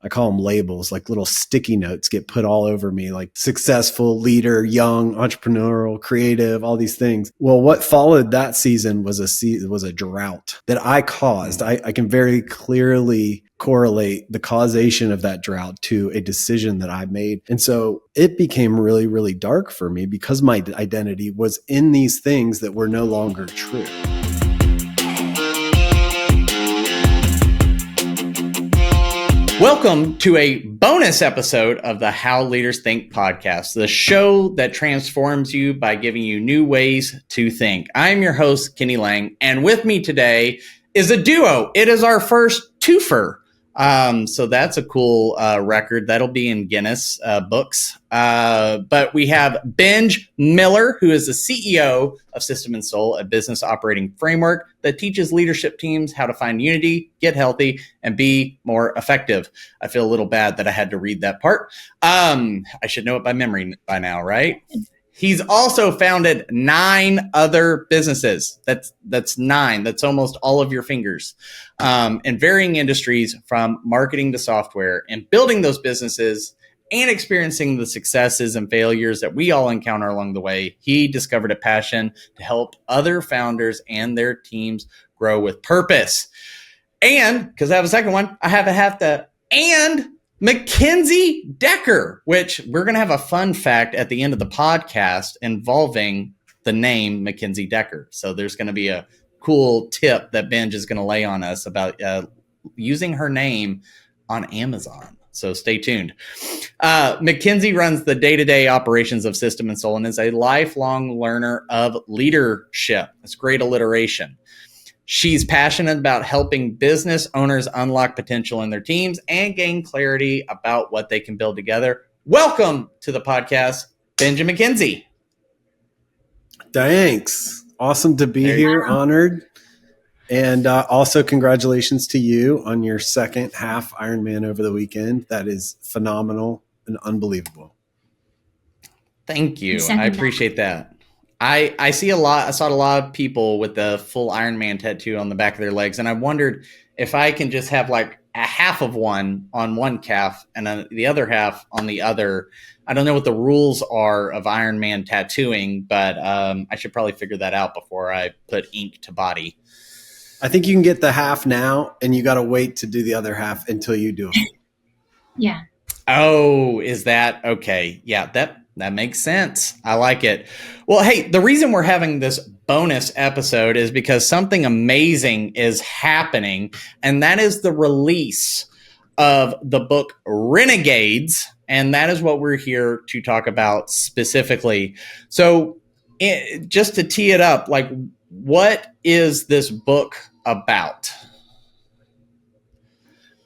I call them labels, like little sticky notes get put all over me, like successful, leader, young, entrepreneurial, creative, all these things. Well, what followed that season was a drought that I caused. I can very clearly correlate the causation of that drought to a decision that I made. And so it became really, really dark for me because my identity was in these things that were no longer true. Welcome to a bonus episode of the How Leaders Think podcast, the show that transforms you by giving you new ways to think. I'm your host, Kenny Lange, and with me today is a duo. It is our first twofer. So that's a cool record. That'll be in Guinness books. But we have Benj Miller, who is the CEO of System and Soul, a business operating framework that teaches leadership teams how to find unity, get healthy, and be more effective. I feel a little bad that I had to read that part. I should know it by memory by now, right? He's also founded 9 other businesses. That's 9. That's almost all of your fingers, in varying industries from marketing to software, and building those businesses and experiencing the successes and failures that we all encounter along the way. He discovered a passion to help other founders and their teams grow with purpose. And because I have a second one, I have and McKenzie Decker, which we're going to have a fun fact at the end of the podcast involving the name McKenzie Decker. So there's going to be a cool tip that Benj is going to lay on us about using her name on Amazon. So stay tuned. McKenzie runs the day-to-day operations of System and Soul and is a lifelong learner of leadership. It's great alliteration. She's passionate about helping business owners unlock potential in their teams and gain clarity about what they can build together. Welcome to the podcast, Benj and McKenzie. Thanks. Awesome to be here. Honored. And also congratulations to you on your second half Ironman over the weekend. That is phenomenal and unbelievable. Thank you. I appreciate that. I saw a lot of people with the full Iron Man tattoo on the back of their legs, and I wondered if I can just have like a half of one on one calf and the other half on the other. I don't know what the rules are of Iron Man tattooing, but I should probably figure that out before I put ink to body. I think you can get the half now, and you got to wait to do the other half until you do it. Yeah. Oh, is that okay? Yeah, that makes sense. I like it. Well, hey, the reason we're having this bonus episode is because something amazing is happening, and that is the release of the book Renegades, and that is what we're here to talk about specifically. So just to tee it up, like, what is this book about?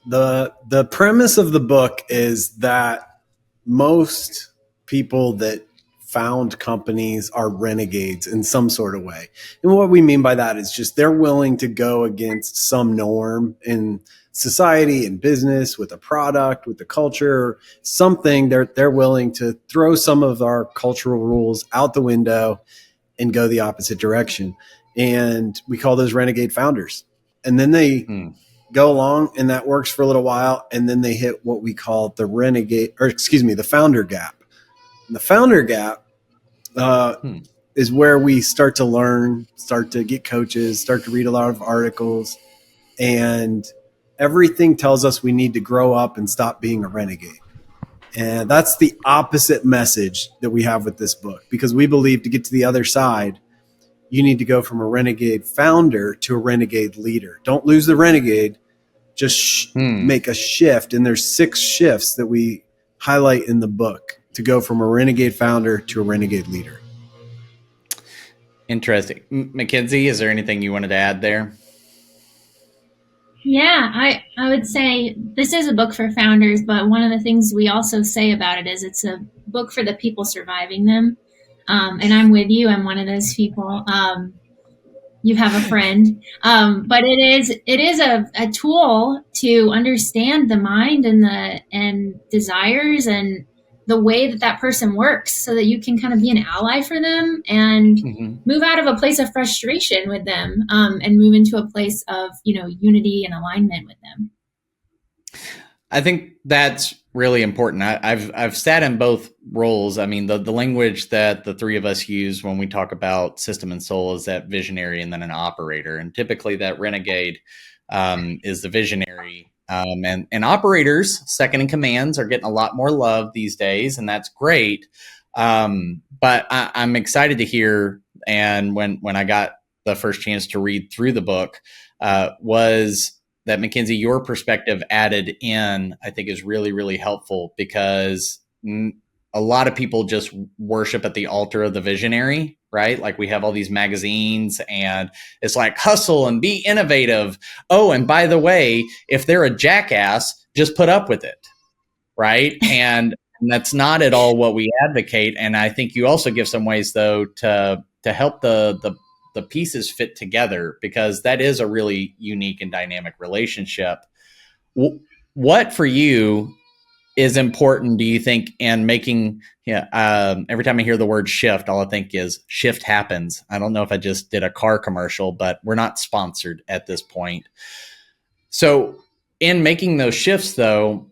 The premise of the book is that most people that found companies are renegades in some sort of way. And what we mean by that is just they're willing to go against some norm in society and business, with a product, with the culture, something. They're willing to throw some of our cultural rules out the window and go the opposite direction. And we call those renegade founders. And then they go along, and that works for a little while, and then they hit what we call the the founder gap. And the founder gap is where we start to learn, start to get coaches, start to read a lot of articles, and everything tells us we need to grow up and stop being a renegade. And that's the opposite message that we have with this book, because we believe to get to the other side, you need to go from a renegade founder to a renegade leader. Don't lose the renegade, just make a shift. And there's 6 shifts that we highlight in the book to go from a renegade founder to a renegade leader. Interesting. McKenzie, is there anything you wanted to add there? Yeah, I would say this is a book for founders, but one of the things we also say about it is it's a book for the people surviving them. And I'm with you. I'm one of those people. You have a friend. But it is a tool to understand the mind and desires and the way that person works, so that you can kind of be an ally for them and move out of a place of frustration with them, and move into a place of, unity and alignment with them. I think that's really important. I've sat in both roles. I mean, the language that the three of us use when we talk about system and soul is that visionary and then an operator. And typically that renegade is the visionary. And operators, second in commands, are getting a lot more love these days, and that's great. But I'm excited to hear, and when I got the first chance to read through the book, was that McKenzie, your perspective added in, I think is really, really helpful, because a lot of people just worship at the altar of the visionary, right? Like we have all these magazines and it's like hustle and be innovative. Oh, and by the way, if they're a jackass, just put up with it, right? And that's not at all what we advocate. And I think you also give some ways, though, to help the pieces fit together, because that is a really unique and dynamic relationship. What for you is important, do you think, in making, every time I hear the word shift, all I think is shift happens. I don't know if I just did a car commercial, but we're not sponsored at this point. So in making those shifts, though,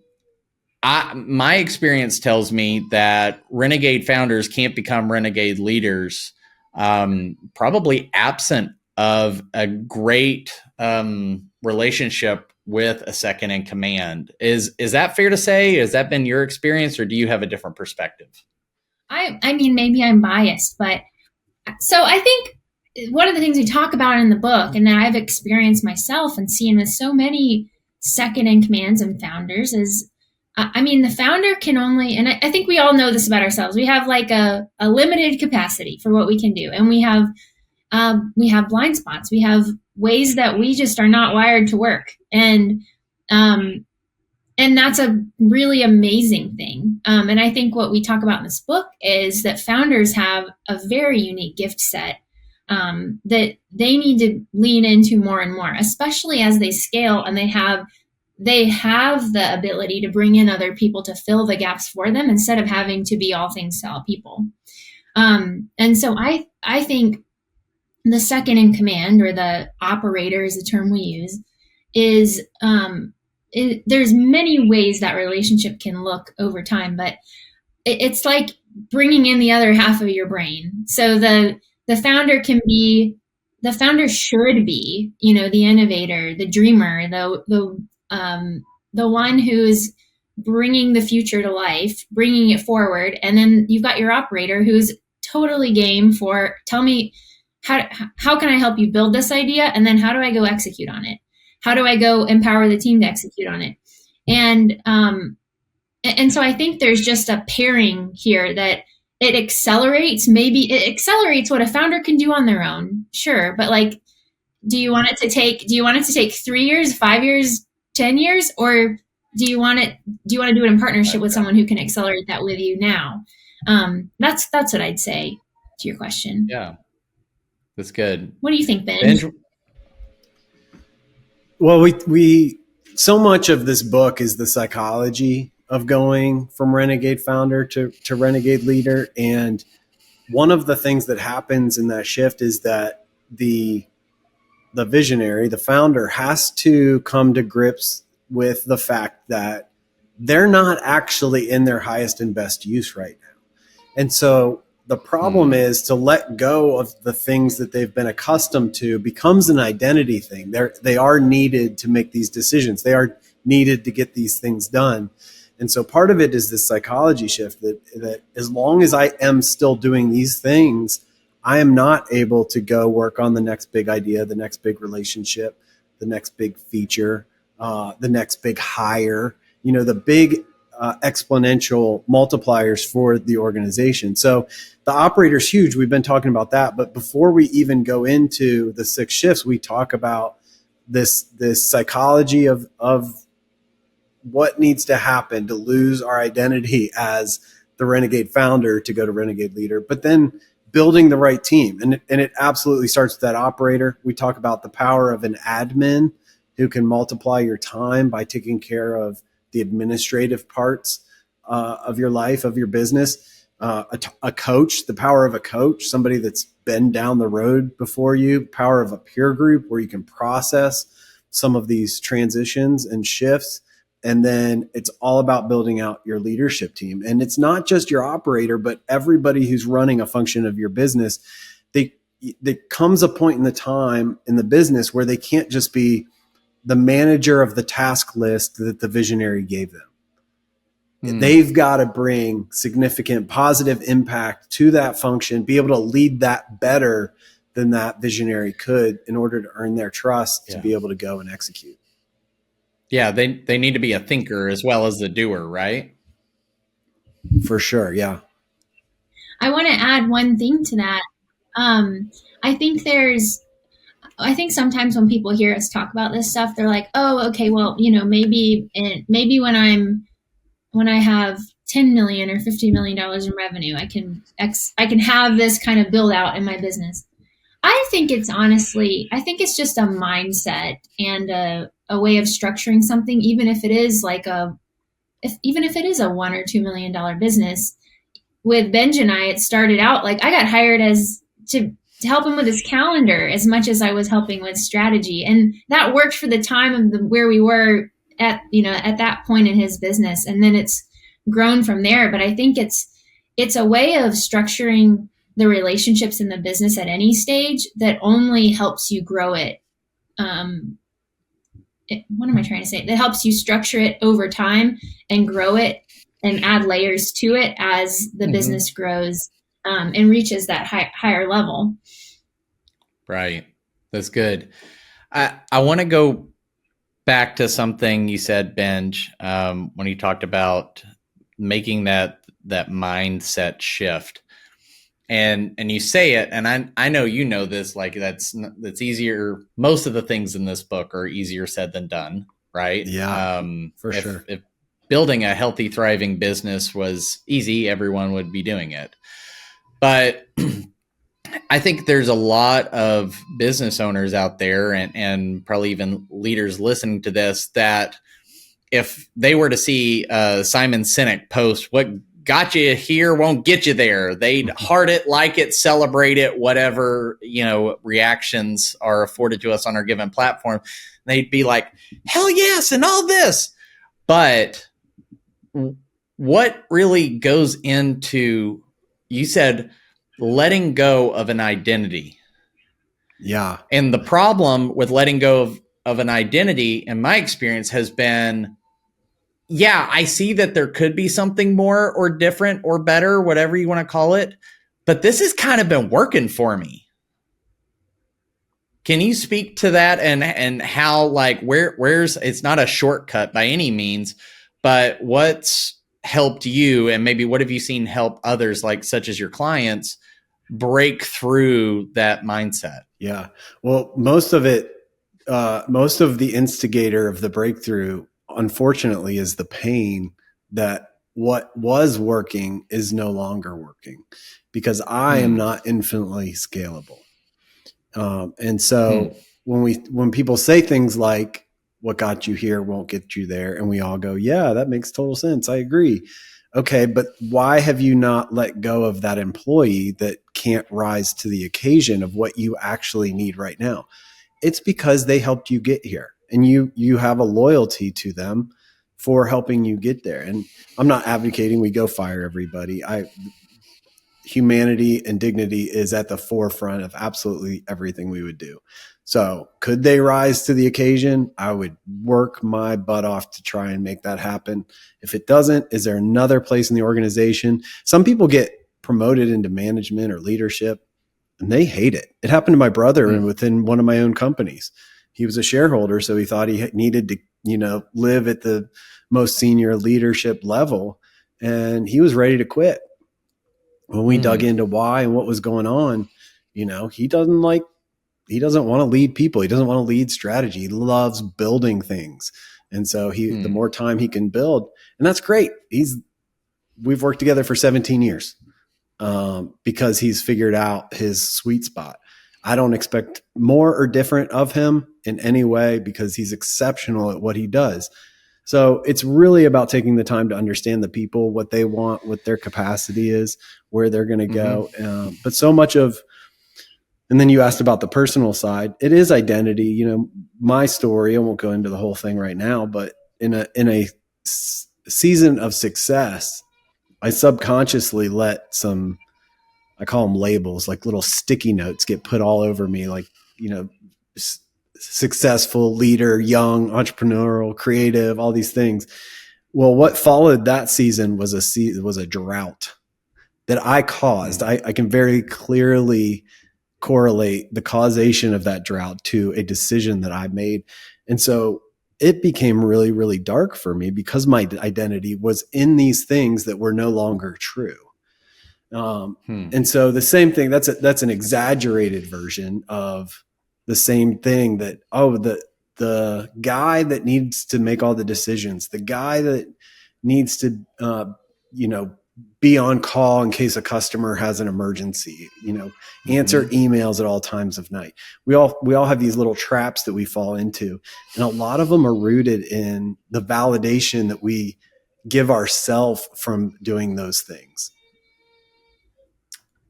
my experience tells me that renegade founders can't become renegade leaders, probably absent of a great relationship with a second in command. Is that fair to say? Has that been your experience, or do you have a different perspective? I mean, maybe I'm biased, but so I think one of the things we talk about in the book, and that I've experienced myself and seen with so many second in commands and founders, is I mean, the founder can only, and I think we all know this about ourselves. We have like a limited capacity for what we can do, and we have blind spots. We have ways that we just are not wired to work, and that's a really amazing thing. And I think what we talk about in this book is that founders have a very unique gift set that they need to lean into more and more, especially as they scale and they have the ability to bring in other people to fill the gaps for them instead of having to be all things to all people. And so I think the second in command, or the operator is the term we use, is there's many ways that relationship can look over time, but it's like bringing in the other half of your brain. So the founder should be, the innovator, the dreamer, the one who's bringing the future to life, bringing it forward. And then you've got your operator who's totally game for, tell me, how can I help you build this idea? And then how do I go execute on it? How do I go empower the team to execute on it? And so I think there's just a pairing here that it accelerates what a founder can do on their own. Sure. But like, do you want it to take 3 years, 5 years, 10 years, or do you want to do it in partnership with someone who can accelerate that with you now? That's what I'd say to your question. Yeah, that's good. What do you think, Benj? Well, we so much of this book is the psychology of going from renegade founder to renegade leader. And one of the things that happens in that shift is that the visionary, the founder, has to come to grips with the fact that they're not actually in their highest and best use right now. And so the problem is to let go of the things that they've been accustomed to becomes an identity thing. They are needed to make these decisions. They are needed to get these things done. And so part of it is this psychology shift that as long as I am still doing these things, I am not able to go work on the next big idea, the next big relationship, the next big feature, the next big hire, the big exponential multipliers for the organization. So the operator's huge. We've been talking about that. But before we even go into the 6 shifts, we talk about this psychology of what needs to happen to lose our identity as the renegade founder to go to renegade leader, but then building the right team. And it absolutely starts with that operator. We talk about the power of an admin who can multiply your time by taking care of the administrative parts of your life, of your business. A coach, the power of a coach, somebody that's been down the road before you, power of a peer group where you can process some of these transitions and shifts, And then it's all about building out your leadership team. And it's not just your operator, but everybody who's running a function of your business. There comes a point in the time in the business where they can't just be the manager of the task list that the visionary gave them. They've got to bring significant positive impact to that function, be able to lead that better than that visionary could in order to earn their trust to be able to go and execute. Yeah, they need to be a thinker as well as the doer, right? For sure, yeah. I want to add one thing to that. I think sometimes when people hear us talk about this stuff, they're like, "Oh, okay, well, maybe when I have 10 million or $50 million in revenue, I can have this kind of build out in my business." I think it's just a mindset and a way of structuring something, even if it is like even if it is a $1 or $2 million business. With Benj and I, it started out like I got hired to help him with his calendar as much as I was helping with strategy, and that worked for the time of where we were at that point in his business, and then it's grown from there. But I think it's a way of structuring the relationships in the business at any stage that only helps you grow it. What am I trying to say? That helps you structure it over time and grow it and add layers to it as the business grows and reaches that higher level. Right. That's good. I want to go back to something you said, Benj, when you talked about making that mindset shift. And you say it, and I know you know this, like that's easier. Most of the things in this book are easier said than done, right? Yeah, for sure. If building a healthy, thriving business was easy, everyone would be doing it. But I think there's a lot of business owners out there and probably even leaders listening to this that if they were to see Simon Sinek post, "What got you here won't get you there," they'd heart it, like it, celebrate it, whatever, reactions are afforded to us on our given platform. They'd be like, "Hell yes," and all this. But what really goes into, you said, letting go of an identity. Yeah. And the problem with letting go of an identity, in my experience, has been, yeah, I see that there could be something more or different or better, whatever you want to call it, but this has kind of been working for me. Can you speak to that and how, like, where's, it's not a shortcut by any means, but what's helped you, and maybe what have you seen help others, like such as your clients, break through that mindset? Yeah. Well, most of the instigator of the breakthrough, unfortunately, is the pain that what was working is no longer working because I am not infinitely scalable. And so when people say things like, "What got you here won't get you there," and we all go, "Yeah, that makes total sense. I agree." Okay, but why have you not let go of that employee that can't rise to the occasion of what you actually need right now? It's because they helped you get here, and you have a loyalty to them for helping you get there. And I'm not advocating we go fire everybody. Humanity and dignity is at the forefront of absolutely everything we would do. So could they rise to the occasion? I would work my butt off to try and make that happen. If it doesn't, is there another place in the organization? Some people get promoted into management or leadership and they hate it. It happened to my brother within one of my own companies. He was a shareholder, so he thought he needed to, live at the most senior leadership level, and he was ready to quit. When we dug into why and what was going on, he doesn't want to lead people. He doesn't want to lead strategy. He loves building things. And so the more time he can build, and that's great. We've worked together for 17 years because he's figured out his sweet spot. I don't expect more or different of him in any way because he's exceptional at what he does. So it's really about taking the time to understand the people, what they want, what their capacity is, where they're going to go. But so much of, and then you asked about the personal side, it is identity. My story, I won't go into the whole thing right now, but in a season of success, I subconsciously let some, I call them labels, like little sticky notes, get put all over me, like, successful, leader, young, entrepreneurial, creative, all these things. Well, what followed that season was a drought that I caused. I can very clearly correlate the causation of that drought to a decision that I made. And so it became really, really dark for me because my identity was in these things that were no longer true. And so the same thing, that's an exaggerated version of the same thing that, the guy that needs to make all the decisions, the guy that needs to, be on call in case a customer has an emergency, answer emails at all times of night. We all have these little traps that we fall into. And a lot of them are rooted in the validation that we give ourselves from doing those things.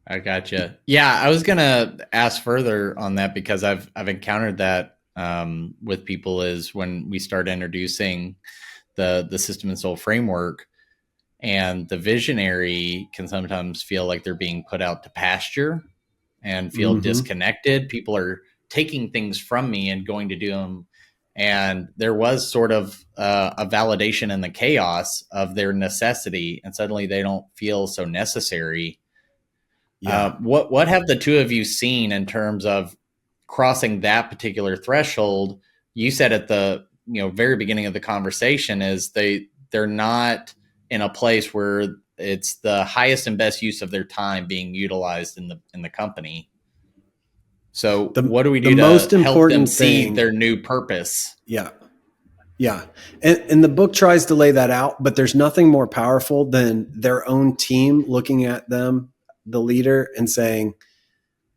I gotcha. Yeah, I was gonna ask further on that because I've encountered that with people is when we start introducing the system and soul framework, and the visionary can sometimes feel like they're being put out to pasture and feel disconnected. People are taking things from me and going to do them. And there was sort of a validation in the chaos of their necessity, and suddenly they don't feel so necessary. Yeah. What have the two of you seen in terms of crossing that particular threshold? You said at the very beginning of the conversation is they're not in a place where it's the highest and best use of their time being utilized in the company. So what do we do to help them see their new purpose? Yeah. Yeah. And the book tries to lay that out, but there's nothing more powerful than their own team looking at them, the leader, and saying,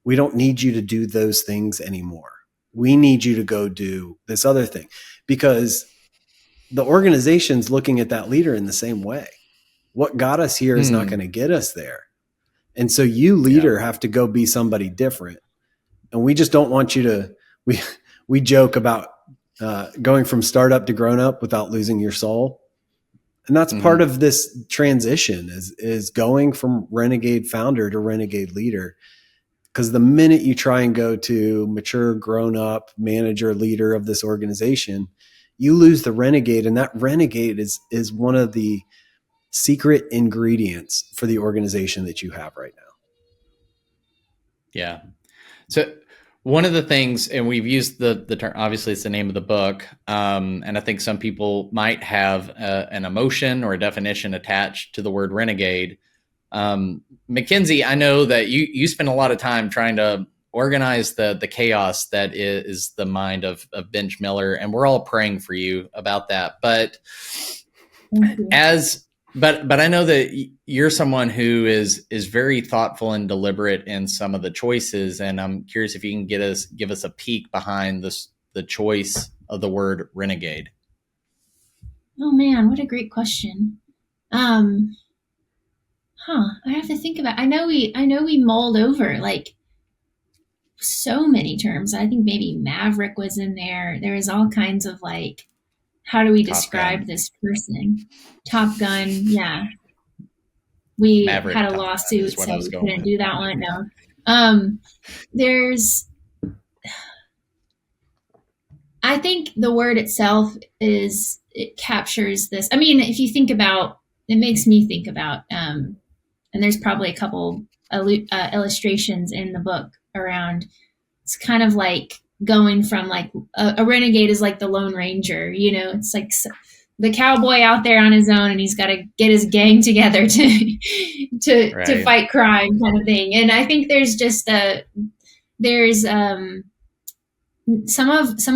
we don't need you to do those things anymore. We need you to go do this other thing, because the organization's looking at that leader in the same way. What got us here is not going to get us there. And so you, leader, have to go be somebody different. And we just don't want you to, we joke about going from startup to grown up without losing your soul. And that's part of this transition is going from renegade founder to renegade leader. Because the minute you try and go to mature, grown up manager, leader of this organization, you lose the renegade. And that renegade is one of the secret ingredients for the organization that you have right now. Yeah. So one of the things, and we've used the term, obviously it's the name of the book. And I think some people might have an emotion or a definition attached to the word renegade. McKenzie, I know that you spend a lot of time trying to organize the chaos that is the mind of Benj Miller, and we're all praying for you about that. But but I know that you're someone who is very thoughtful and deliberate in some of the choices, and I'm curious if you can give us a peek behind the choice of the word renegade. Oh man, what a great question. I have to think about. I know we mulled over like so many terms. I think maybe Maverick was in there. There was all kinds of like, how do we describe this person? Top Gun, yeah. We Maverick, had a lawsuit, so we couldn't do that one. No. I think the word itself it captures this. I mean, if you think about, it makes me think about, and there's probably a couple illustrations in the book around, it's kind of like going from like a renegade is like the Lone Ranger, it's like the cowboy out there on his own, and he's got to get his gang together to fight crime kind of thing. And I think there's just some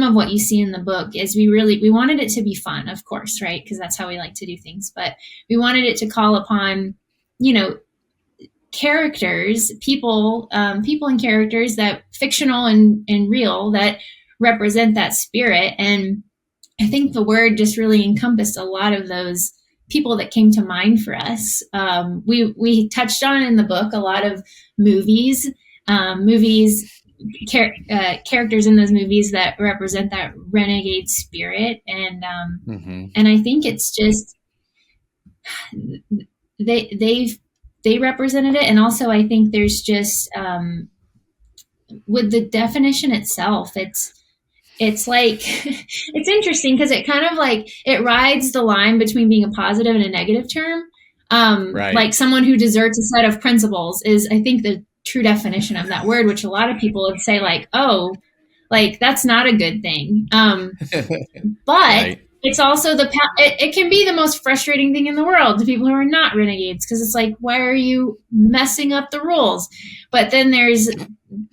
of what you see in the book is we wanted it to be fun, of course, right? Because that's how we like to do things. But we wanted it to call upon, characters, people and characters that fictional and real that represent that spirit. And I think the word just really encompassed a lot of those people that came to mind for us. We touched on in the book a lot of movies characters in those movies that represent that renegade spirit, Mm-hmm. and I think it's just they represented it, and also I think there's just with the definition itself, it's like it's interesting because it kind of like it rides the line between being a positive and a negative term. Right. Like someone who deserts a set of principles is, I think, the true definition of that word, which a lot of people would say like, oh, like that's not a good thing. But Right. it's also it can be the most frustrating thing in the world to people who are not renegades, because it's like, why are you messing up the rules? But then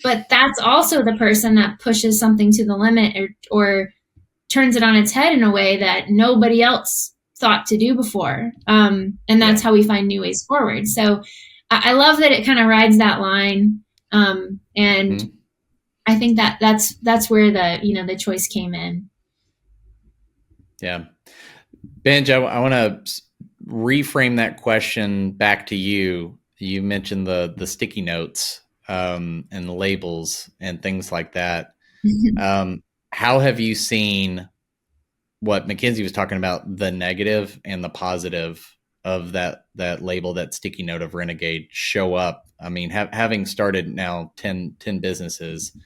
but that's also the person that pushes something to the limit, or turns it on its head in a way that nobody else thought to do before. And that's how we find new ways forward. So I love that it kind of rides that line. And Mm-hmm. I think that's where the choice came in. Yeah. Benj, I want to reframe that question back to you. You mentioned the sticky notes and the labels and things like that. How have you seen what McKenzie was talking about, the negative and the positive of that label, that sticky note of renegade, show up? I mean, having started now 10 businesses,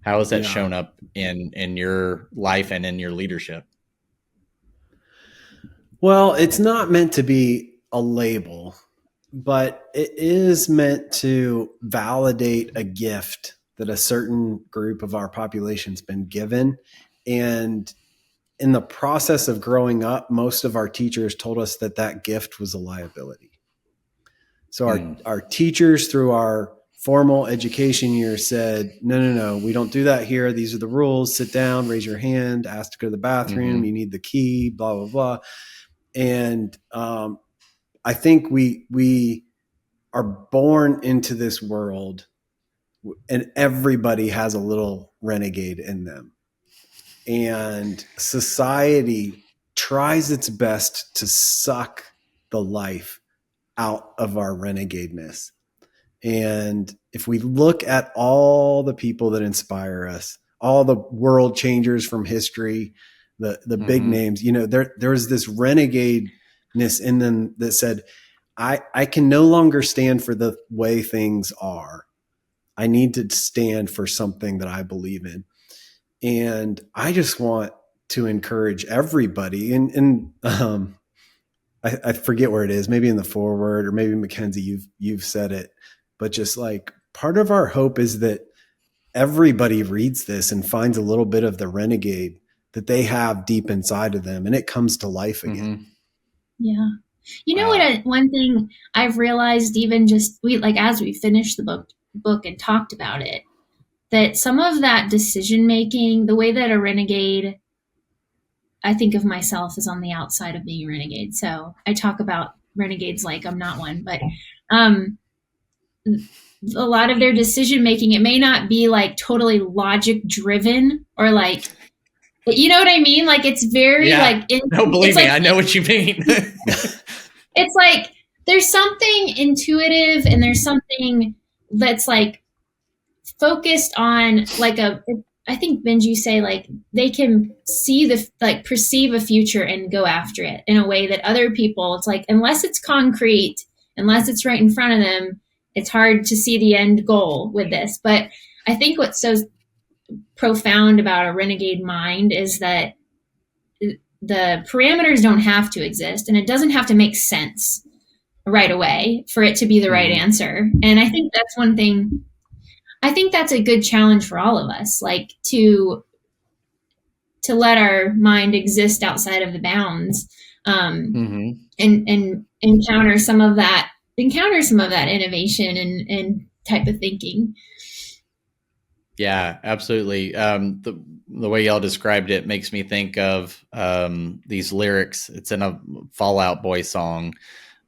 how has that shown up in your life and in your leadership? Well, it's not meant to be a label, but it is meant to validate a gift that a certain group of our population's been given. And in the process of growing up, most of our teachers told us that gift was a liability. So our teachers through our formal education year said, no, we don't do that here. These are the rules. Sit down, raise your hand, ask to go to the bathroom. Mm-hmm. You need the key, blah, blah, blah. And I think we are born into this world, and everybody has a little renegade in them. And society tries its best to suck the life out of our renegadeness. And if we look at all the people that inspire us, all the world changers from history, the big names, there's this renegadeness in them that said, I can no longer stand for the way things are. I need to stand for something that I believe in. And I just want to encourage everybody. And I forget where it is, maybe in the foreword, or maybe McKenzie, you've said it, but just like part of our hope is that everybody reads this and finds a little bit of the renegade that they have deep inside of them, and it comes to life again. Mm-hmm. Yeah. You know what? One thing I've realized, even just as we finished the book and talked about it, that some of that decision making, the way that a renegade, I think of myself as on the outside of being a renegade. So I talk about renegades like I'm not one, but a lot of their decision making, it may not be like totally logic driven, or like, you know what I mean? Like it's very no, believe me, I know what you mean. It's like there's something intuitive, and there's something that's like focused on like I think Benj, you say like they can perceive a future and go after it in a way that other people, it's like, unless it's concrete, unless it's right in front of them, it's hard to see the end goal with this. But I think what's so profound about a renegade mind is that the parameters don't have to exist, and it doesn't have to make sense right away for it to be the right answer. And I think that's one thing, I think that's a good challenge for all of us, like to let our mind exist outside of the bounds, and encounter some of that innovation and type of thinking. Yeah, absolutely. The way y'all described it makes me think of these lyrics. It's in a Fall Out Boy song,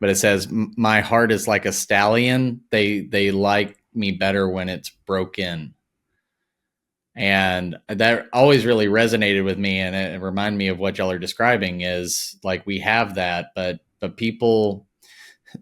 but it says, "My heart is like a stallion. They like me better when it's broken." And that always really resonated with me, and it reminded me of what y'all are describing. Is like we have that, but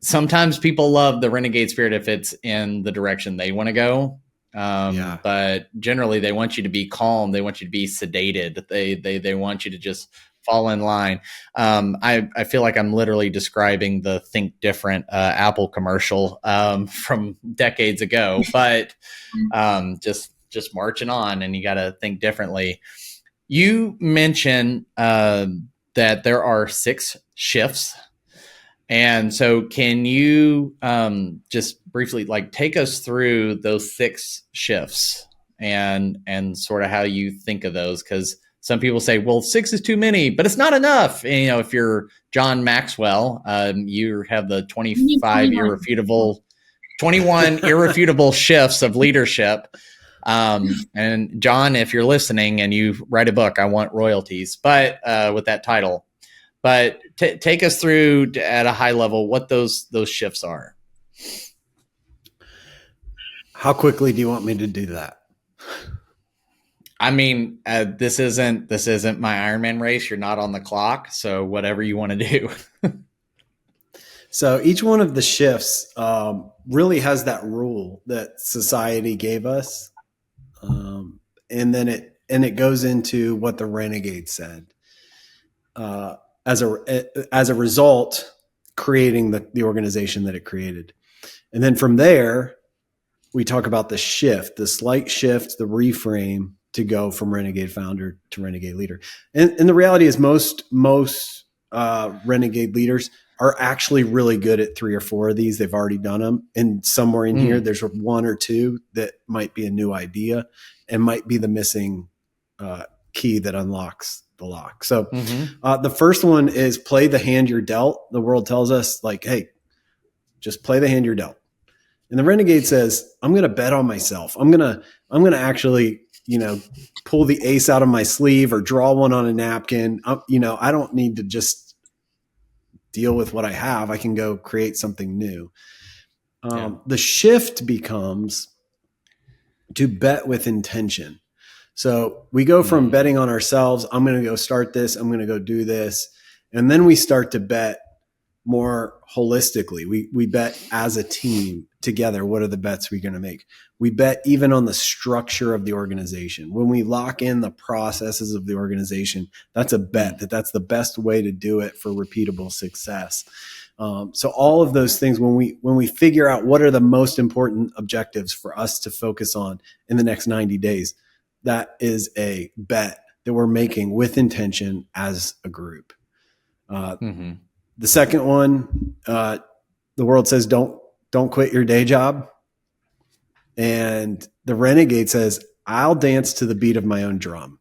sometimes people love the renegade spirit if it's in the direction they want to go. Yeah. But generally they want you to be calm. They want you to be sedated. They want you to just fall in line. I feel like I'm literally describing the Think Different Apple commercial from decades ago, but just marching on, and you got to think differently. You mentioned that there are 6 shifts. And so can you just briefly take us through those 6 shifts and sort of how you think of those? Because some people say, well, 6 is too many, but it's not enough. And, if you're John Maxwell, you have the 21 irrefutable shifts of leadership. And John, if you're listening and you write a book, I want royalties, but with that title. But take us through at a high level what those shifts are. How quickly do you want me to do that? I mean, this isn't my Ironman race. You're not on the clock, so whatever you want to do. So each one of the shifts really has that rule that society gave us, and then it goes into what the Renegades said. As a result, creating the organization that it created. And then from there, we talk about the shift, the slight shift, the reframe to go from renegade founder to renegade leader. And the reality is most renegade leaders are actually really good at 3 or 4 of these. They've already done them. And somewhere in here, there's 1 or 2 that might be a new idea and might be the missing key that unlocks the lock. So the first one is play the hand you're dealt. The world tells us hey, just play the hand you're dealt. And the renegade says, I'm going to bet on myself. I'm going to actually, pull the ace out of my sleeve or draw one on a napkin. I don't need to just deal with what I have. I can go create something new. The shift becomes to bet with intention. So we go from betting on ourselves. I'm going to go start this. I'm going to go do this. And then we start to bet more holistically. We bet as a team together. What are the bets we're going to make? We bet even on the structure of the organization. When we lock in the processes of the organization, that's a bet that's the best way to do it for repeatable success. So all of those things, when we figure out what are the most important objectives for us to focus on in the next 90 days, that is a bet that we're making with intention as a group. The second one, the world says, don't quit your day job. And the renegade says, I'll dance to the beat of my own drum.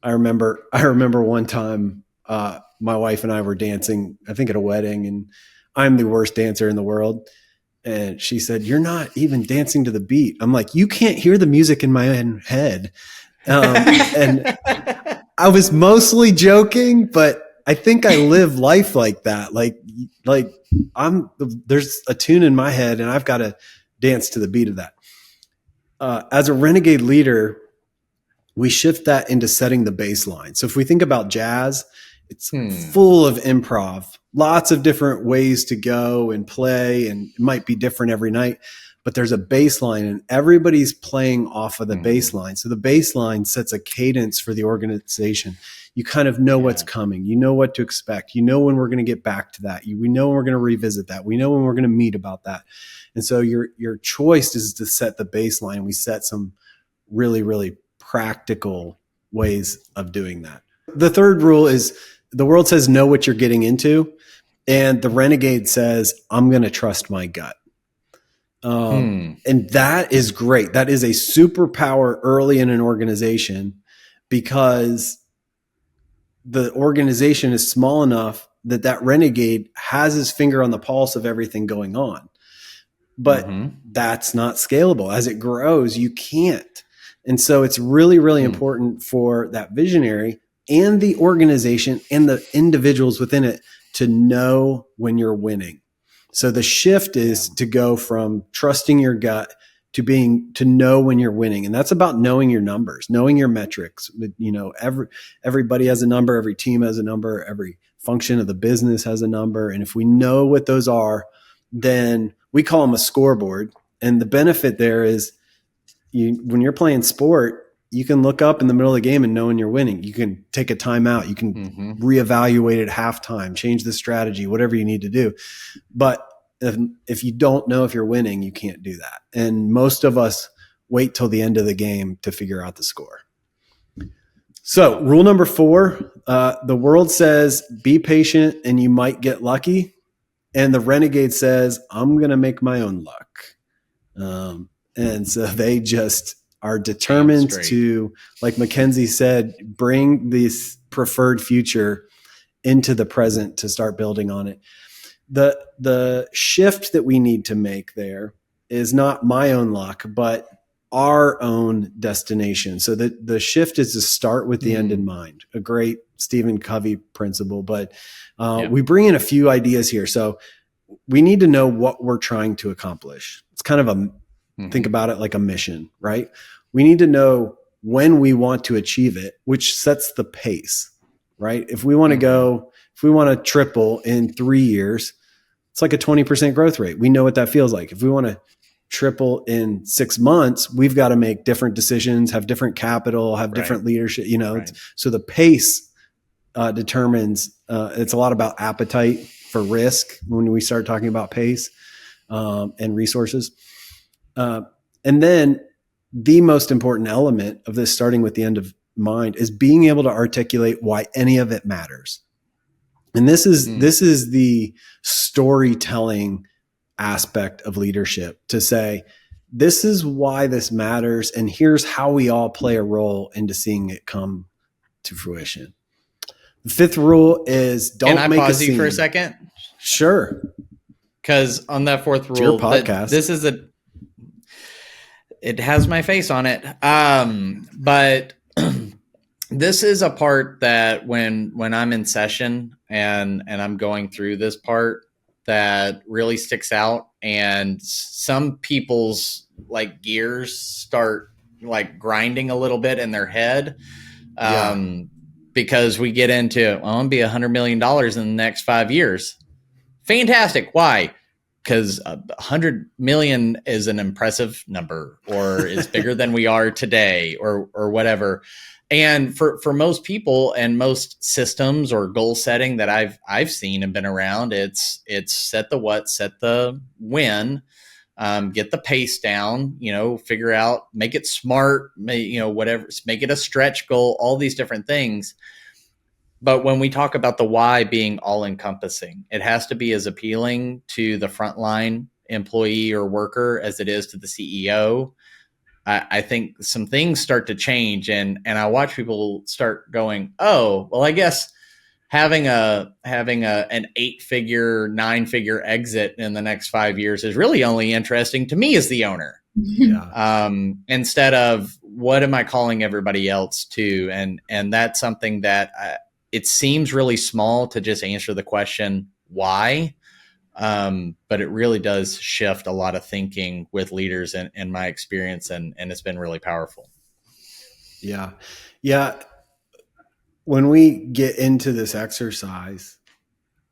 I remember one time, my wife and I were dancing, I think at a wedding, and I'm the worst dancer in the world. And she said, you're not even dancing to the beat. I'm like, you can't hear the music in my own head. And I was mostly joking, but I think I live life like that. There's a tune in my head and I've got to dance to the beat of that. As a renegade leader, we shift that into setting the baseline. So if we think about jazz, it's full of improv, lots of different ways to go and play, and it might be different every night, but there's a baseline and everybody's playing off of the baseline. So the baseline sets a cadence for the organization. You kind of know what's coming. You know what to expect. You know when we're going to get back to that. We know when we're going to revisit that. We know when we're going to meet about that. And so your choice is to set the baseline. We set some really, really practical ways of doing that. The third rule is the world says, know what you're getting into. And the renegade says, I'm going to trust my gut. And that is great. That is a superpower early in an organization, because the organization is small enough that renegade has his finger on the pulse of everything going on. But that's not scalable. As it grows, you can't. And so it's really, really important for that visionary and the organization and the individuals within it to know when you're winning. So the shift is to go from trusting your gut to know when you're winning. And that's about knowing your numbers, knowing your metrics. Everybody has a number, every team has a number, every function of the business has a number. And if we know what those are, then we call them a scoreboard. And the benefit there is when you're playing sport, you can look up in the middle of the game and know when you're winning. You can take a timeout. You can reevaluate at halftime, change the strategy, whatever you need to do. But if you don't know if you're winning, you can't do that. And most of us wait till the end of the game to figure out the score. So rule number 4, the world says, be patient and you might get lucky. And the renegade says, I'm going to make my own luck. And so they just are determined to, like McKenzie said, bring this preferred future into the present to start building on it. The shift that we need to make there is not my own luck, but our own destination. So the shift is to start with the end in mind. A great Stephen Covey principle, but we bring in a few ideas here. So we need to know what we're trying to accomplish. It's kind of think about it like a mission, right? We need to know when we want to achieve it, which sets the pace, right? If we want to triple in 3 years, it's like a 20% growth rate. We know what that feels like. If we want to triple in 6 months, we've got to make different decisions, have different capital, have different leadership, so the pace determines, it's a lot about appetite for risk when we start talking about pace and resources. And then the most important element of this, starting with the end of mind, is being able to articulate why any of it matters. And this is the storytelling aspect of leadership, to say, this is why this matters, and here's how we all play a role into seeing it come to fruition. The 5th rule is don't make a scene. Can I pause you for a second? Sure. Because on that 4th rule, it's your podcast. It has my face on it. But this is a part that when I'm in session and I'm going through this part, that really sticks out, and some people's like gears start like grinding a little bit in their head. Because we get into, I'm going to be $100 million in the next 5 years. Fantastic. Why? Because 100 million is an impressive number, or is bigger than we are today, or whatever. And for most people and most systems or goal setting that I've seen and been around, it's set the what, set the when, get the pace down, figure out, make it smart, whatever, make it a stretch goal, all these different things. But when we talk about the why being all encompassing, it has to be as appealing to the frontline employee or worker as it is to the CEO. I think some things start to change, and I watch people start going, oh, well, I guess having an 8-figure, 9-figure exit in the next 5 years is really only interesting to me as the owner. Instead of what am I calling everybody else to? And that's something that it seems really small to just answer the question, why? But it really does shift a lot of thinking with leaders in my experience, and it's been really powerful. Yeah. When we get into this exercise,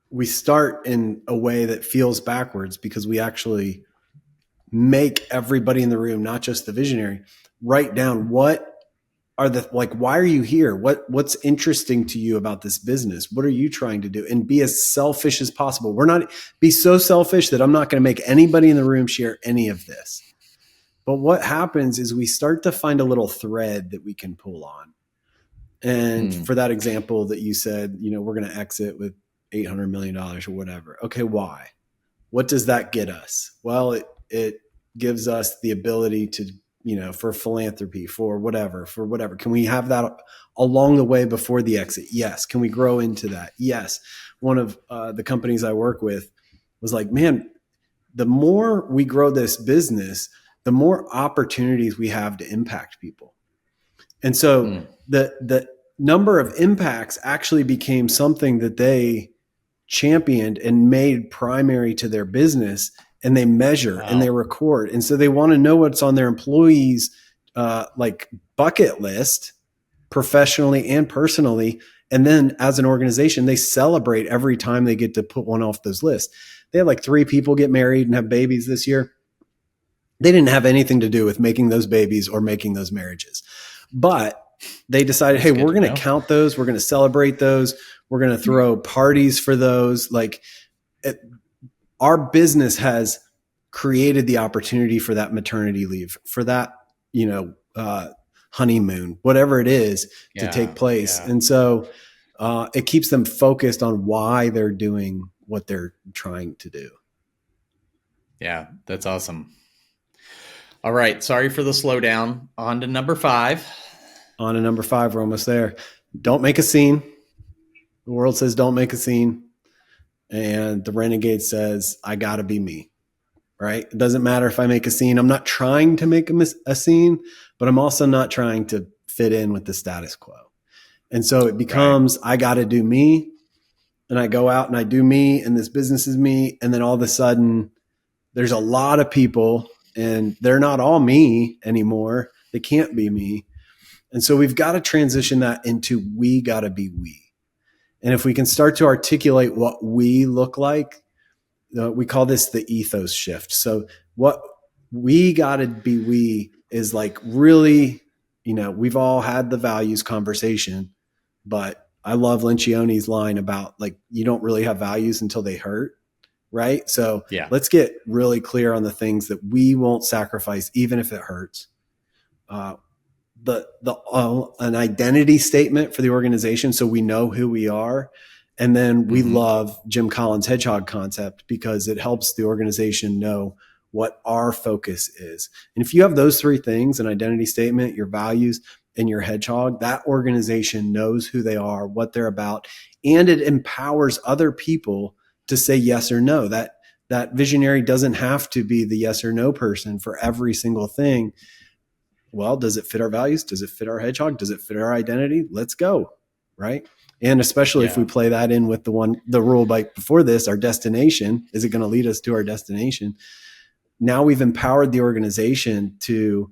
we start in a way that feels backwards, because we actually make everybody in the room, not just the visionary, write down why are you here? What's interesting to you about this business? What are you trying to do? And be as selfish as possible. Be so selfish that I'm not going to make anybody in the room share any of this. But what happens is we start to find a little thread that we can pull on. And for that example that you said, we're going to exit with $800 million or whatever. Okay, why? What does that get us? Well, it gives us the ability to, for philanthropy, for whatever. Can we have that along the way before the exit? Yes. Can we grow into that? Yes. One of the companies I work with was like, man, the more we grow this business, the more opportunities we have to impact people. And so the number of impacts actually became something that they championed and made primary to their business, and they measure and they record. And so they want to know what's on their employees' bucket list, professionally and personally. And then as an organization, they celebrate every time they get to put one off those lists. They had 3 people get married and have babies this year. They didn't have anything to do with making those babies or making those marriages. But they decided, hey, we're going to count those. We're going to celebrate those. We're going to throw parties for those. Like our business has created the opportunity for that maternity leave, for that, honeymoon, whatever it is to take place. And so it keeps them focused on why they're doing what they're trying to do. Yeah, that's awesome. All right. Sorry for the slowdown. On to number 5. We're almost there. Don't make a scene. The world says don't make a scene. And the renegade says, I got to be me. Right? It doesn't matter if I make a scene. I'm not trying to make a scene, but I'm also not trying to fit in with the status quo. And so it becomes, I got to do me. And I go out and I do me, and this business is me. And then all of a sudden, there's a lot of people, and they're not all me anymore. They can't be me. And so we've got to transition that into we got to be we. And if we can start to articulate what we look like, we call this the ethos shift. So what we got to be we is like really, we've all had the values conversation, but I love Lencioni's line about like, you don't really have values until they hurt. Right. So let's get really clear on the things that we won't sacrifice, even if it hurts. An identity statement for the organization, so we know who we are. And then we love Jim Collins' hedgehog concept because it helps the organization know what our focus is. And if you have those 3 things, an identity statement, your values, and your hedgehog, that organization knows who they are, what they're about, and it empowers other people to say yes or no. That visionary doesn't have to be the yes or no person for every single thing. Well, does it fit our values? Does it fit our hedgehog? Does it fit our identity? Let's go. Right. And especially if we play that in with the rule like before this, our destination, is it going to lead us to our destination? Now we've empowered the organization to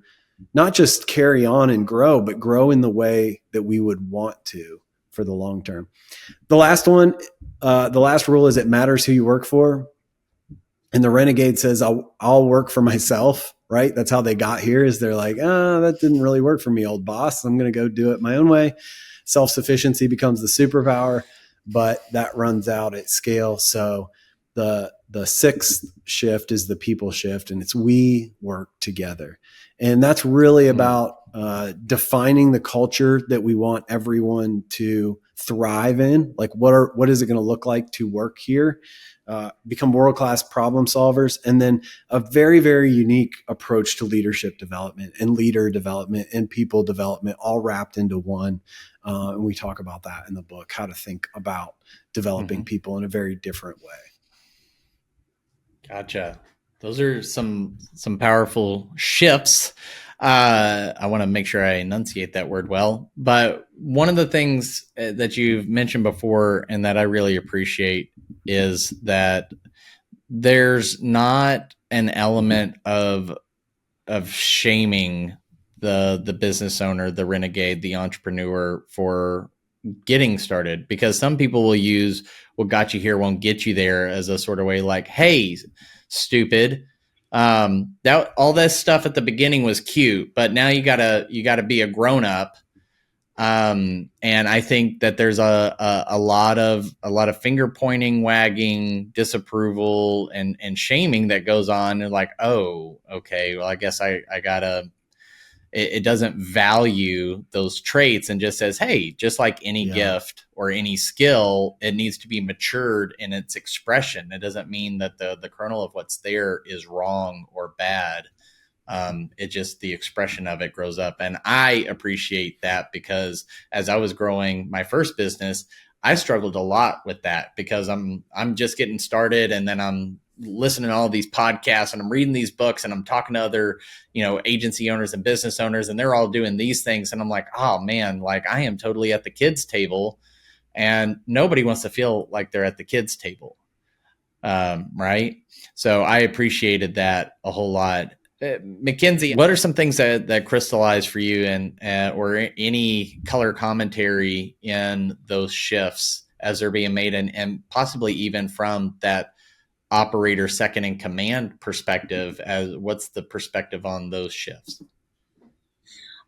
not just carry on and grow, but grow in the way that we would want to for the long term. The last one, the last rule is it matters who you work for. And the renegade says, I'll work for myself, right? That's how they got here, is they're like, that didn't really work for me, old boss. I'm going to go do it my own way. Self-sufficiency becomes the superpower, but that runs out at scale. So the 6th shift is the people shift, and it's we work together. And that's really about defining the culture that we want everyone to thrive in. Like what is it going to look like to work here? Become world-class problem solvers, and then a very, very unique approach to leadership development and leader development and people development, all wrapped into one. And we talk about that in the book, how to think about developing people in a very different way. Gotcha. Those are some powerful shifts. I want to make sure I enunciate that word well. But one of the things that you've mentioned before and that I really appreciate is that there's not an element of shaming the business owner, the renegade, the entrepreneur for getting started, because some people will use what got you here won't get you there as a sort of way like, hey, stupid. That all this stuff at the beginning was cute, but now you gotta be a grown up. And I think that there's a lot of finger pointing, wagging, disapproval, and shaming that goes on. And like, oh, okay, well, I guess I gotta. It doesn't value those traits and just says, hey, just like any gift or any skill, it needs to be matured in its expression. It doesn't mean that the kernel of what's there is wrong or bad. It just, the expression of it grows up. And I appreciate that, because as I was growing my first business, I struggled a lot with that, because I'm just getting started, and then I'm listening to all these podcasts and I'm reading these books and I'm talking to other, agency owners and business owners, and they're all doing these things. And I'm like, oh man, like I am totally at the kids' table, and nobody wants to feel like they're at the kids' table. Right. So I appreciated that a whole lot. McKenzie, what are some things that crystallize for you, and or any color commentary in those shifts as they're being made, and possibly even from that operator second in command perspective, as what's the perspective on those shifts?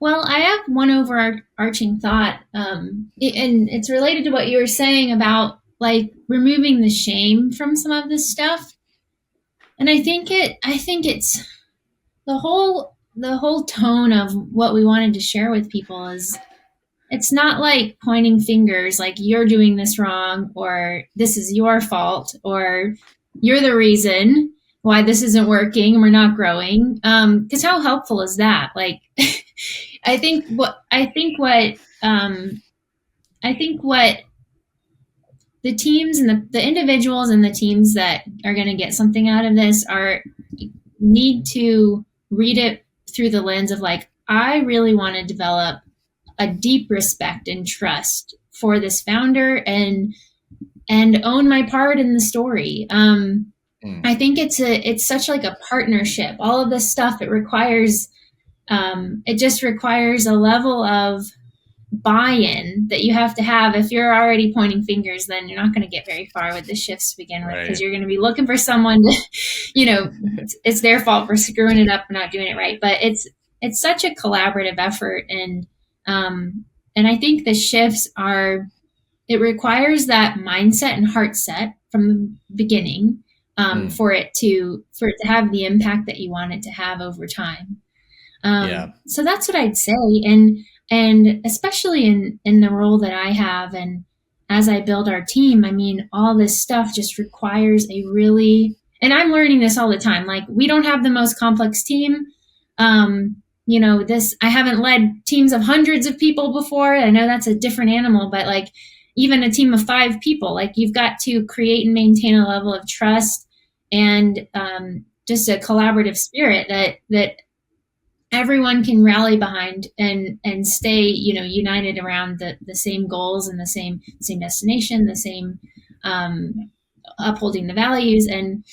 Well, I have one overarching thought, and it's related to what you were saying about like removing the shame from some of this stuff. And I think it's the whole tone of what we wanted to share with people is it's not like pointing fingers like you're doing this wrong or this is your fault or you're the reason why this isn't working and we're not growing. Because how helpful is that? Like, I think what the teams and the individuals and the teams that are going to get something out of this are need to read it through the lens of like, I really want to develop a deep respect and trust for this founder and own my part in the story. I think it's such like a partnership. All of this stuff it just requires a level of buy-in that you have to have. If you're already pointing fingers, then you're not going to get very far with the shifts to begin with, because you're going to be looking for someone to, it's their fault for screwing it up and not doing it right. But it's such a collaborative effort, and I think the shifts it requires that mindset and heart set from the beginning, for it to have the impact that you want it to have over time. So that's what I'd say. And especially in the role that I have, and as I build our team, I mean, all this stuff just requires and I'm learning this all the time. Like, we don't have the most complex team. I haven't led teams of hundreds of people before. I know that's a different animal, but like even a team of 5 people, like you've got to create and maintain a level of trust and just a collaborative spirit that everyone can rally behind and stay, united around the same goals and the same destination, the same upholding the values. And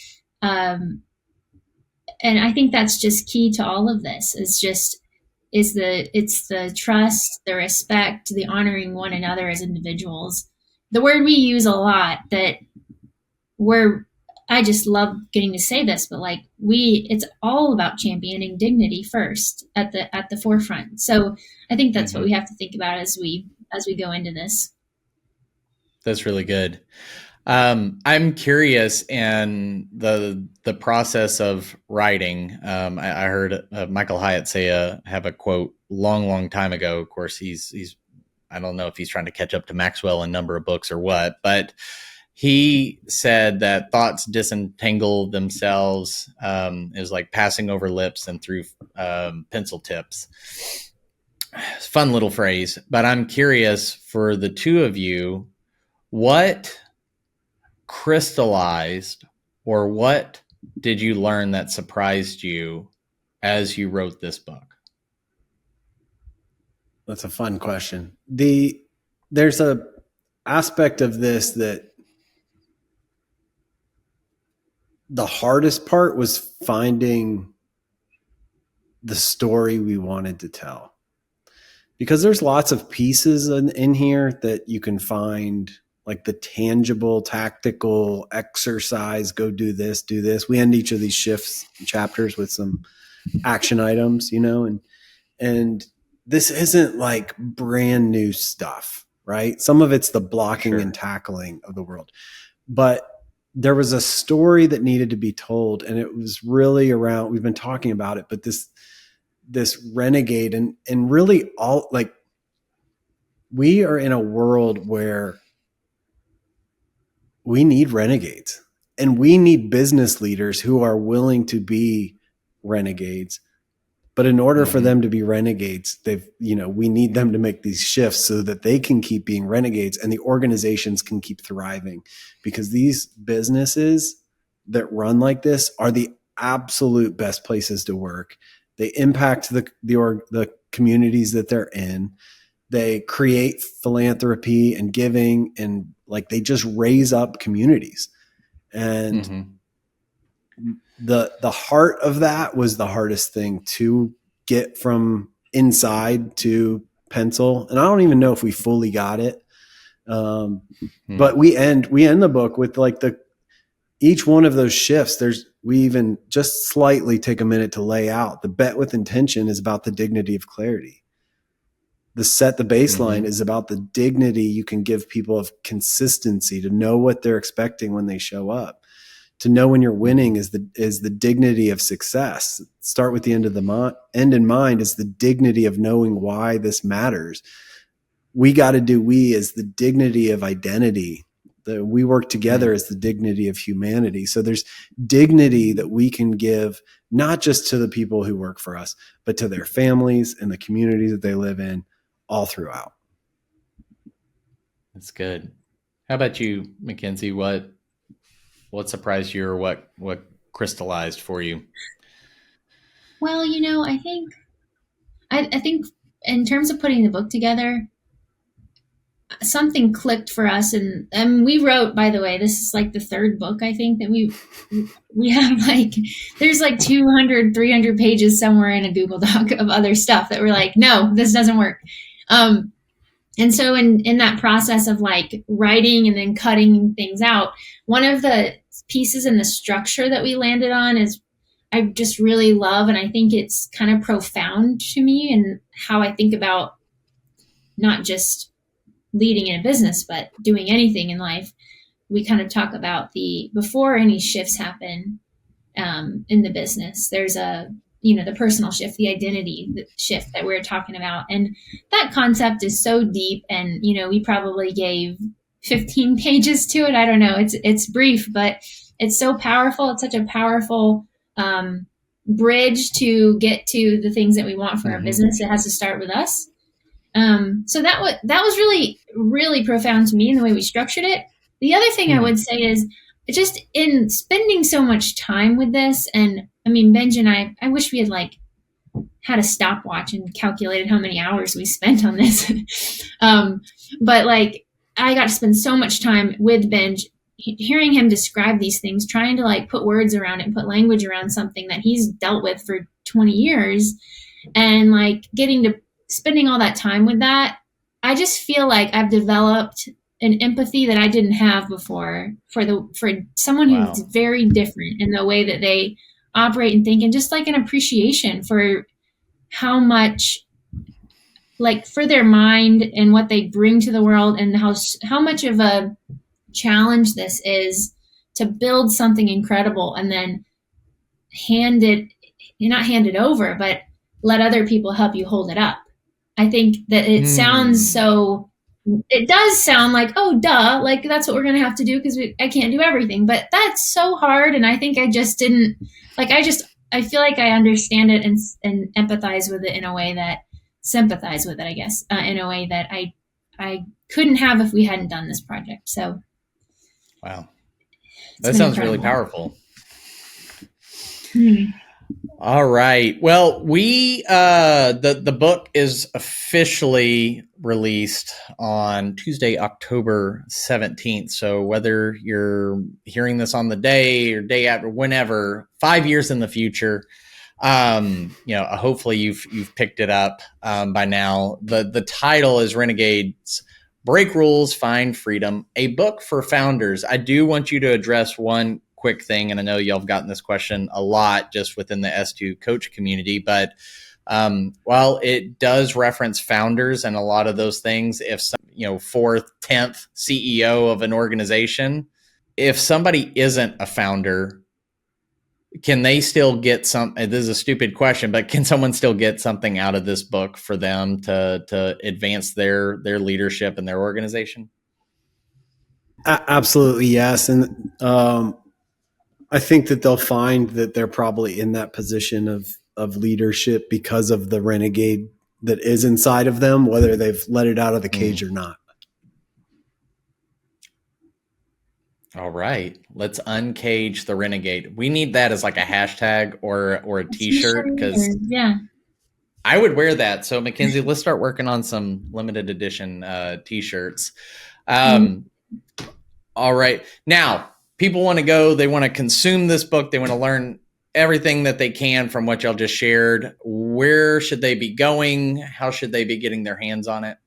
I think that's just key to all of this. It's the trust, the respect, the honoring one another as individuals. The word we use a lot I just love getting to say this, but like it's all about championing dignity first at the forefront. So I think that's what we have to think about as we go into this. That's really good. I'm curious in the process of writing. I heard Michael Hyatt have a quote long time ago. Of course, he's I don't know if he's trying to catch up to Maxwell in number of books or what, but he said that thoughts disentangle themselves is like passing over lips and through pencil tips. Fun little phrase, but I'm curious for the two of you, what crystallized or what did you learn that surprised you as you wrote this book? That's a fun question. There's a aspect of this that the hardest part was finding the story we wanted to tell, because there's lots of pieces in here that you can find, like the tangible tactical exercise, go do this. We end each of these chapters with some action items, and this isn't like brand new stuff, right? Some of it's the blocking and tackling of the world, but there was a story that needed to be told, and it was really around, we've been talking about it, but this renegade and really all, like, we are in a world where we need renegades, and we need business leaders who are willing to be renegades. But in order for them to be renegades, we need them to make these shifts so that they can keep being renegades and the organizations can keep thriving, because these businesses that run like this are the absolute best places to work. They impact the communities that they're in. They create philanthropy and giving, and like they just raise up communities. And the heart of that was the hardest thing to get from inside to pencil. And I don't even know if we fully got it. But we end the book with like each one of those shifts, we even just slightly take a minute to lay out. The bet with intention is about the dignity of clarity. The set the baseline is about the dignity you can give people of consistency, to know what they're expecting when they show up. To know when you're winning is the dignity of success. Start with the end in mind is the dignity of knowing why this matters. We got to do we is the dignity of identity. The we work together is the dignity of humanity. So there's dignity that we can give not just to the people who work for us, but to their families and the communities that they live in all throughout. That's good. How about you, McKenzie? What surprised you, or what crystallized for you? Well, I think in terms of putting the book together, something clicked for us, and we wrote, by the way, this is like the third book I think that we have, like there's like 200 300 pages somewhere in a Google Doc of other stuff that we're like, no, this doesn't work. And so in that process of like writing and then cutting things out, one of the pieces in the structure that we landed on is I just really love, and I think it's kind of profound to me and how I think about not just leading in a business, but doing anything in life. We kind of talk about before any shifts happen in the business, there's the personal shift, the identity shift that we're talking about. And that concept is so deep. And, we probably gave 15 pages to it. I don't know. It's brief, but it's so powerful. It's such a powerful bridge to get to the things that we want for our business. It has to start with us. So that was really, really profound to me in the way we structured it. The other thing I would say is just in spending so much time with this, and I mean, Benj and I wish we had like had a stopwatch and calculated how many hours we spent on this. But like, I got to spend so much time with Benj, hearing him describe these things, trying to like put words around it and put language around something that he's dealt with for 20 years. And like spending all that time with that, I just feel like I've developed an empathy that I didn't have before for someone who's very different in the way that they operate and think, and just like an appreciation for how much, like, for their mind and what they bring to the world, and how much of a challenge this is to build something incredible and then not hand it over, but let other people help you hold it up. I think that it does sound like, oh, duh, like that's what we're going to have to do because I can't do everything. But that's so hard. And I think I just didn't, like, I feel like I understand it and empathize with it in a way that, sympathize with it, I guess, in a way that I couldn't have if we hadn't done this project. So. Wow. That sounds incredible. Really powerful. All right. Well, the book is officially released on Tuesday, October 17th. So whether you're hearing this on the day or day after, whenever, 5 years in the future, hopefully you've picked it up by now. The title is Renegades: Break Rules, Find Freedom, a book for founders. I do want you to address one quick thing, and I know y'all have gotten this question a lot just within the S2 coach community, but while it does reference founders and a lot of those things, if some, 4th, 10th CEO of an organization, if somebody isn't a founder, can they still get this is a stupid question, but can someone still get something out of this book for them to advance their leadership and their organization? Absolutely, yes. And I think that they'll find that they're probably in that position of leadership because of the renegade that is inside of them, whether they've let it out of the cage or not. All right. Let's uncage the renegade. We need that as like a hashtag or a t-shirt, because I would wear that. So McKenzie, let's start working on some limited edition t-shirts. All right. Now, people want to go, they want to consume this book. They want to learn everything that they can from what y'all just shared. Where should they be going? How should they be getting their hands on it?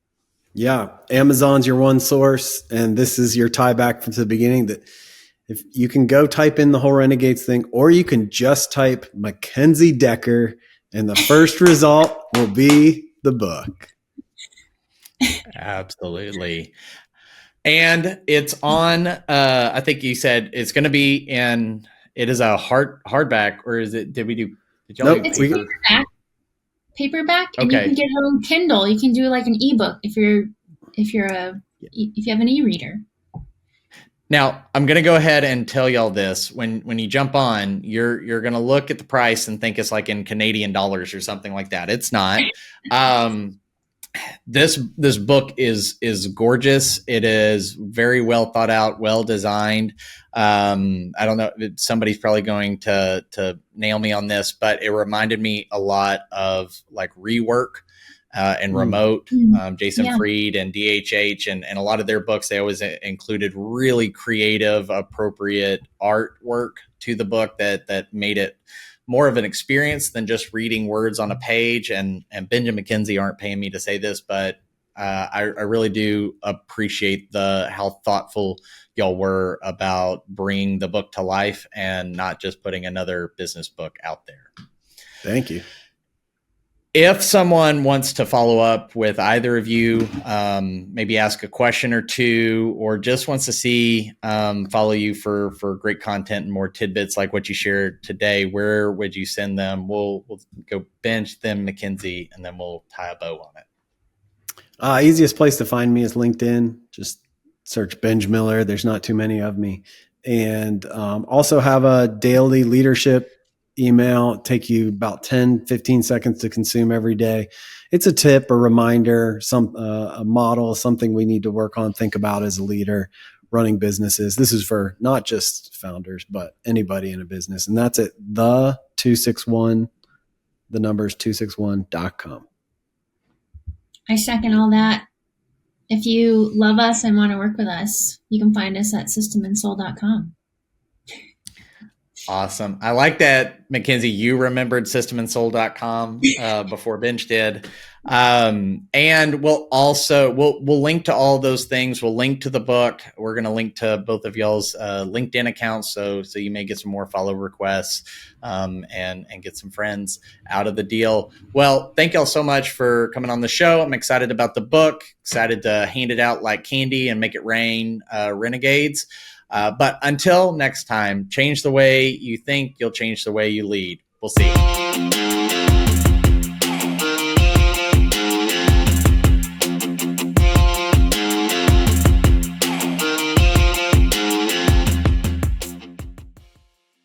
Yeah. Amazon's your one source. And this is your tie back from the beginning that if you can go type in the whole Renegades thing, or you can just type McKenzie Decker, and the first result will be the book. Absolutely. And it's on, I think you said it's going to be it is a hardback, or is it, did y'all Nope, do It's paper? paperback, and Okay. you can get it on Kindle. You can do like an ebook if you have an e-reader. Now, I'm going to go ahead and tell y'all this. When you jump on, you're going to look at the price and think it's like in Canadian dollars or something like that. It's not. This book is gorgeous. It is very well thought out, well designed. I don't know. Somebody's probably going to nail me on this, but it reminded me a lot of like Rework and Remote, Jason Fried and DHH, and a lot of their books. They always included really creative, appropriate artwork to the book that made it more of an experience than just reading words on a page. And Benj and McKenzie aren't paying me to say this, but I really do appreciate how thoughtful y'all were about bringing the book to life and not just putting another business book out there. Thank you. If someone wants to follow up with either of you, maybe ask a question or two, or just wants to follow you for great content and more tidbits like what you shared today, where would you send them? We'll go Benj, then McKenzie, and then we'll tie a bow on it. Easiest place to find me is LinkedIn. Just search Benj Miller. There's not too many of me. And also have a daily leadership email. Take you about 10, 15 seconds to consume every day. It's a tip, a reminder, a model, something we need to work on, think about as a leader running businesses. This is for not just founders, but anybody in a business. And that's at the 261, the numbers 261.com. I second all that. If you love us and want to work with us, you can find us at systemandsoul.com. Awesome. I like that, McKenzie, you remembered systemandsoul.com before Benj did. And we'll link to all those things. We'll link to the book. We're going to link to both of y'all's LinkedIn accounts. So you may get some more follow requests and get some friends out of the deal. Well, thank y'all so much for coming on the show. I'm excited about the book, excited to hand it out like candy and make it rain, Renegades. But until next time, change the way you think, you'll change the way you lead. We'll see you.